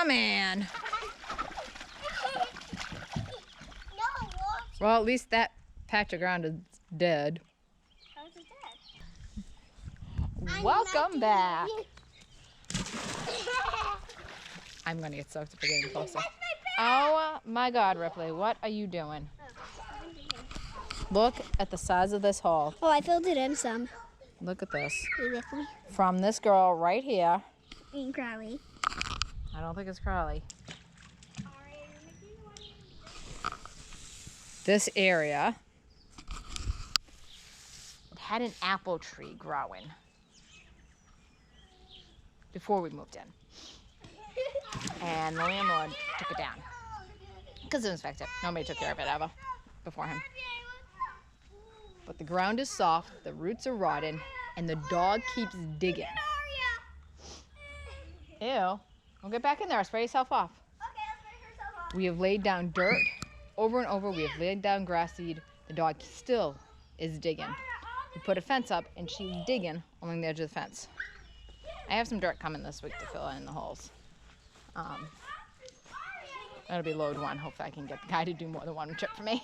man. Well, at least that patch of ground is dead. How's it dead? Welcome back. I'm gonna get soaked if we're getting closer. Oh my God, Ripley, what are you doing? Look at the size of this hole. Oh, I filled it in some. Look at this. You with me? From this girl right here. And Crowley. I don't think it's Crowley. This area, it had an apple tree growing before we moved in. And the landlord took it down because it was infected. Nobody took care of it ever before him. But the ground is soft, the roots are rotten, and the dog keeps digging. Ew. Well, get back in there. Spray yourself off. Okay, I'll spray herself off. We have laid down dirt over and over. We have laid down grass seed. The dog still is digging. We put a fence up, and she's digging along the edge of the fence. I have some dirt coming this week to fill in the holes. That'll be load one. Hopefully I can get the guy to do more than one trip for me.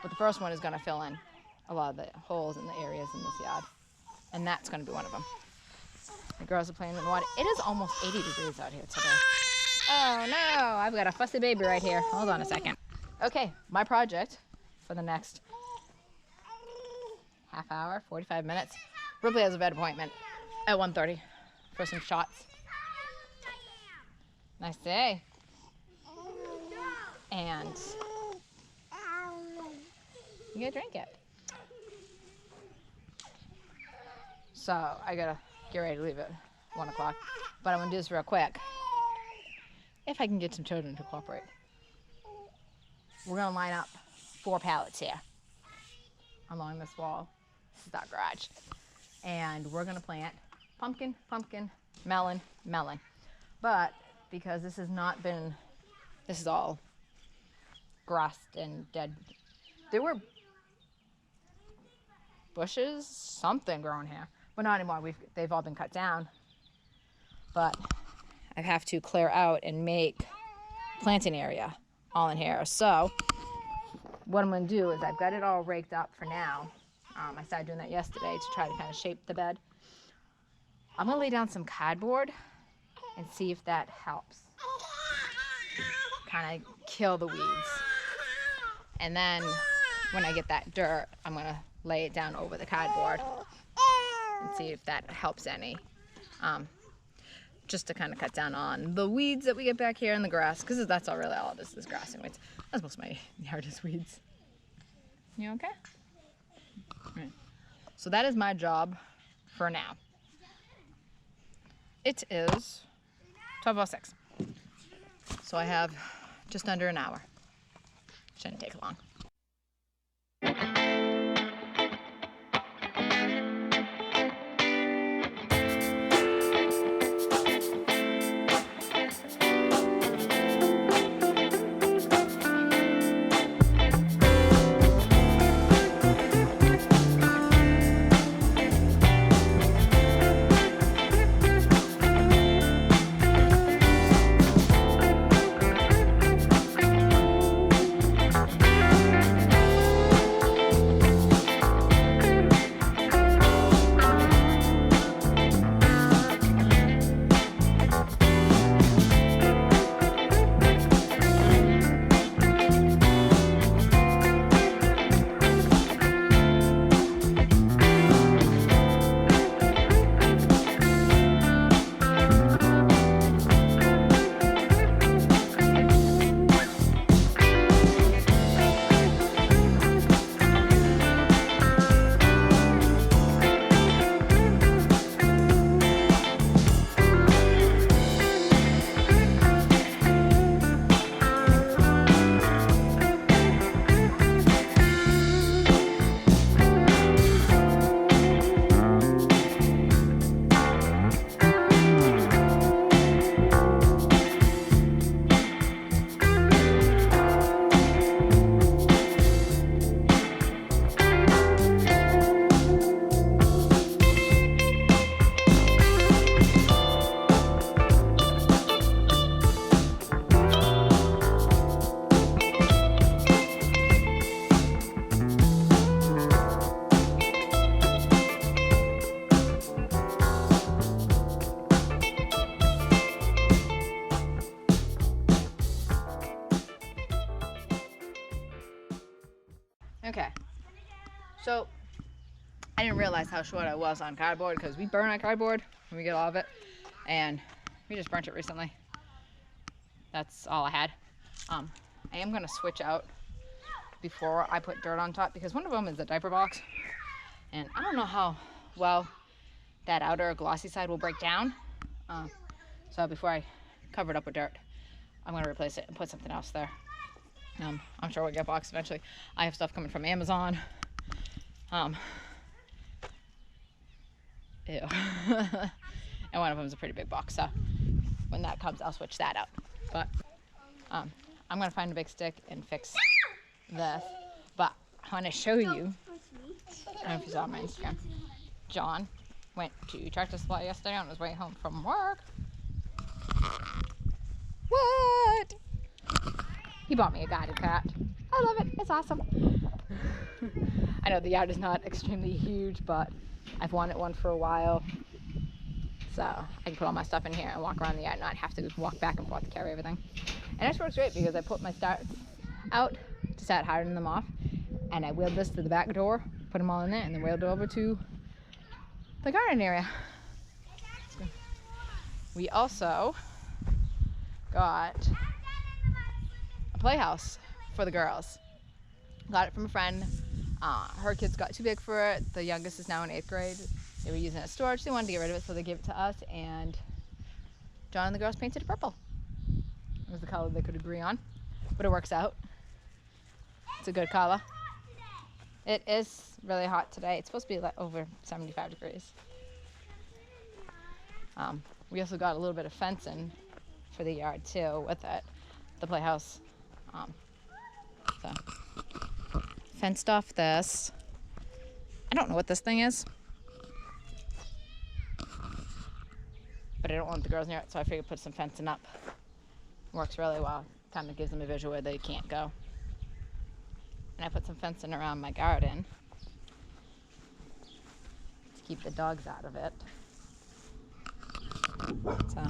But the first one is going to fill in a lot of the holes in the areas in this yard. And that's going to be one of them. The girls are playing in the water. It is almost 80 degrees out here today. Oh no, I've got a fussy baby right here. Hold on a second. Okay, my project for the next half hour, 45 minutes. Ripley has a vet appointment at 1:30 for some shots. Nice day. And you gotta drink it. So I gotta get ready to leave at 1 o'clock. But I'm gonna do this real quick. If I can get some children to cooperate. We're gonna line up 4 pallets here along this wall. This is our garage. And we're gonna plant pumpkin, pumpkin, melon, melon. But because this has not been, this is all grassed and dead. There were bushes, something growing here, but not anymore. They've all been cut down. But I have to clear out and make planting area all in here. So what I'm going to do is I've got it all raked up for now. I started doing that yesterday to try to kind of shape the bed. I'm going to lay down some cardboard and see if that helps kind of kill the weeds. And then when I get that dirt, I'm going to lay it down over the cardboard and see if that helps any. Just to kind of cut down on the weeds that we get back here in the grass, because that's all really all it is grass and weeds. That's most of my yard is weeds. You okay? All right. So that is my job for now. It is 12:06. So I have just under an hour. Shouldn't take long. Okay. So, I didn't realize how short I was on cardboard because we burn our cardboard when we get all of it. And we just burnt it recently. That's all I had. I am going to switch out before I put dirt on top because one of them is a diaper box. And I don't know how well that outer glossy side will break down. So before I cover it up with dirt, I'm going to replace it and put something else there. I'm sure we'll get a box eventually. I have stuff coming from Amazon. Ew. And one of them is a pretty big box, so when that comes, I'll switch that out. But I'm going to find a big stick and fix this. But I want to show you, I don't know if you saw on my Instagram, John went to Tractor Supply yesterday on his way home from work. What? He bought me a guided cat. I love it. It's awesome. I know the yard is not extremely huge, but I've wanted one for a while. So I can put all my stuff in here and walk around the yard and not have to walk back and forth to carry everything. And this works great because I put my starts out to start hardening them off. And I wheeled this to the back door, put them all in there, and then wheeled it over to the garden area. We also got a playhouse for the girls. Got it from a friend. Her kids got too big for it. The youngest is now in 8th grade. They were using it as storage. They wanted to get rid of it, so they gave it to us. And John and the girls painted it purple. It was the color they could agree on, but it works out. It's a good color. It is really hot today. It's supposed to be like over 75 degrees. We also got a little bit of fencing for the yard too with it, the playhouse. So fenced off this. I don't know what this thing is, but I don't want the girls near it, so I figured put some fencing up. Works really well. Kind of gives them a visual where they can't go. And I put some fencing around my garden to keep the dogs out of it. So,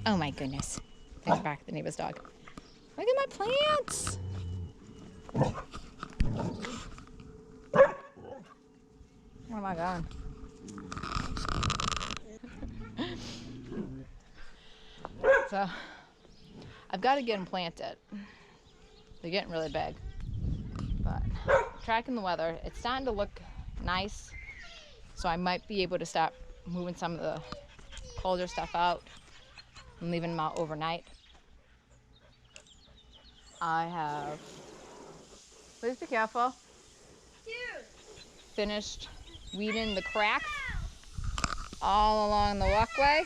oh my goodness. There's back the neighbor's dog. Look at my plants. Where am I going? So, I've got to get them planted. They're getting really big. But tracking the weather, it's starting to look nice. So I might be able to start moving some of the colder stuff out and leaving them out overnight. I have, please be careful, finished weeding the cracks all along the walkway.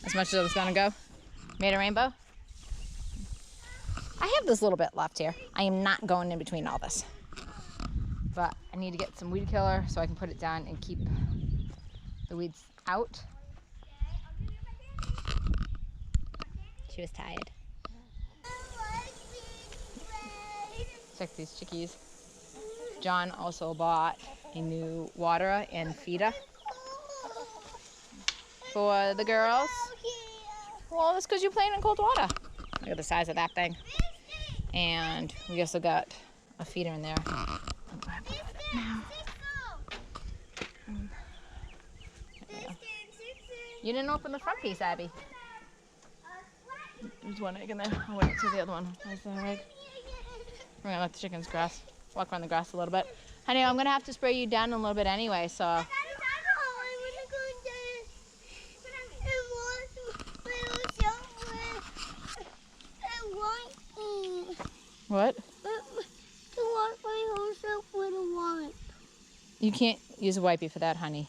As much as it was gonna go. Made a rainbow. I have this little bit left here. I am not going in between all this. But I need to get some weed killer so I can put it down and keep the weeds out. She was tired. Check these chickies. John also bought a new waterer and feeder for the girls. Well, that's because you're playing in cold water. Look at the size of that thing. And we also got a feeder in there. You didn't open the front piece, Abby. There's one egg in there. I'll wait to the other one. Where's the egg? We're gonna let the chickens walk around the grass a little bit. Honey, I'm gonna have to spray you down a little bit anyway, so. What? You can't use a wipey for that, honey.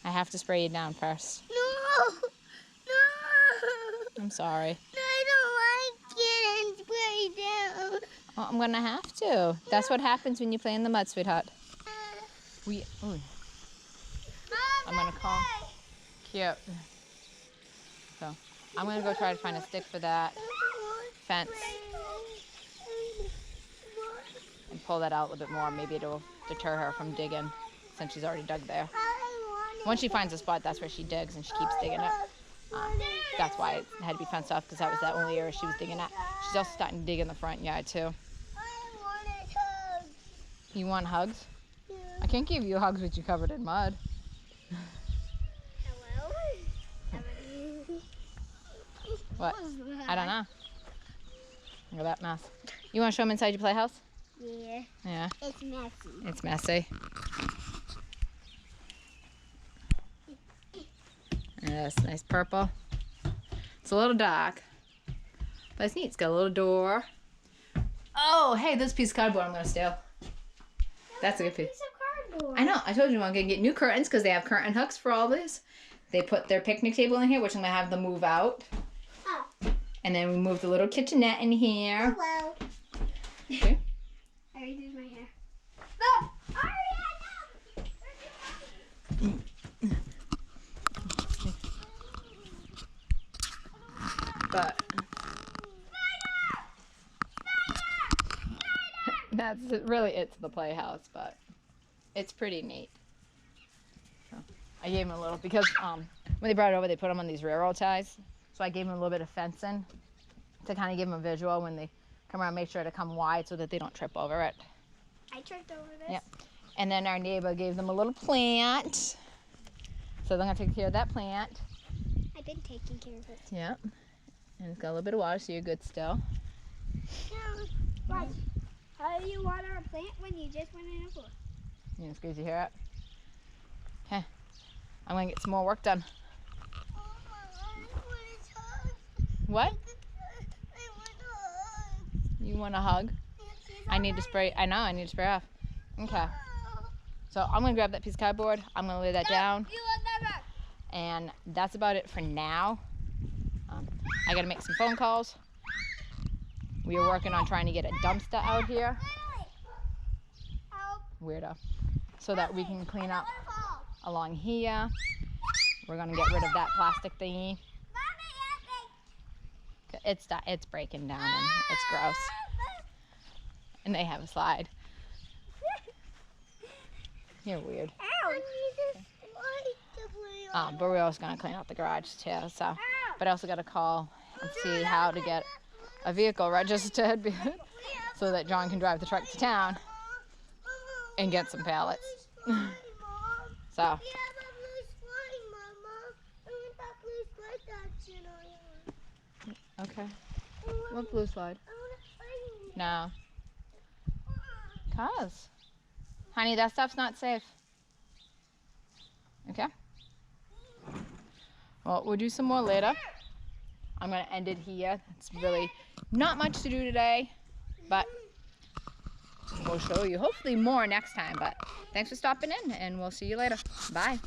I have to spray you down first. No! I'm sorry. I don't like getting sprayed down. Well, I'm gonna have to. That's what happens when you play in the mud, sweetheart. Ooh. I'm gonna call. Cute. So, I'm gonna go try to find a stick for that fence and pull that out a little bit more. Maybe it'll deter her from digging since she's already dug there. Once she finds a spot, that's where she digs and she keeps digging it. That's why it had to be fenced off because that was the only area she was digging at. She's also starting to dig in the front yard too. You want hugs? Yeah. I can't give you hugs with you covered in mud. Hello? What? was that? I don't know. Look at that mess. You want to show them inside your playhouse? Yeah. Yeah. It's messy. It's messy. Yes, nice purple. It's a little dark, but it's neat. It's got a little door. Oh, hey, this piece of cardboard I'm going to steal. That's a good piece. of cardboard. I know. I told you I'm going to get new curtains because they have curtain hooks for all this. They put their picnic table in here, which I'm going to have them move out. Oh. And then we moved the little kitchenette in here. Hello. Okay. I already did my hair. No! But that's really it to the playhouse, but it's pretty neat. So I gave him a little, because when they brought it over, they put them on these railroad ties. So I gave him a little bit of fencing to kind of give them a visual when they come around. Make sure to come wide so that they don't trip over it. I tripped over this. Yep. And then our neighbor gave them a little plant. So they're going to take care of that plant. I've been taking care of it. Yep. And it's got a little bit of water, so you're good still. What? How do you water a plant when you just went in a pool? You gonna squeeze your hair out? Okay. I'm gonna get some more work done. What? You want a hug? I need to spray. I know. I need to spray off. Okay. So I'm gonna grab that piece of cardboard. I'm gonna lay that down. You will never. And that's about it for now. I gotta make some phone calls. We are working on trying to get a dumpster out here. Weirdo. So that we can clean up along here. We're gonna get rid of that plastic thingy. It's breaking down and it's gross. And they have a slide. You're weird. But we're also gonna clean out the garage too. So, but I also gotta call and see how to get a vehicle registered so that John can drive the truck to town and get some pallets. So. Okay. What blue slide? No. Cause. Honey, that stuff's not safe. Okay? Well, we'll do some more later. I'm going to end it here. It's really not much to do today, but we'll show you hopefully more next time. But thanks for stopping in, and we'll see you later. Bye.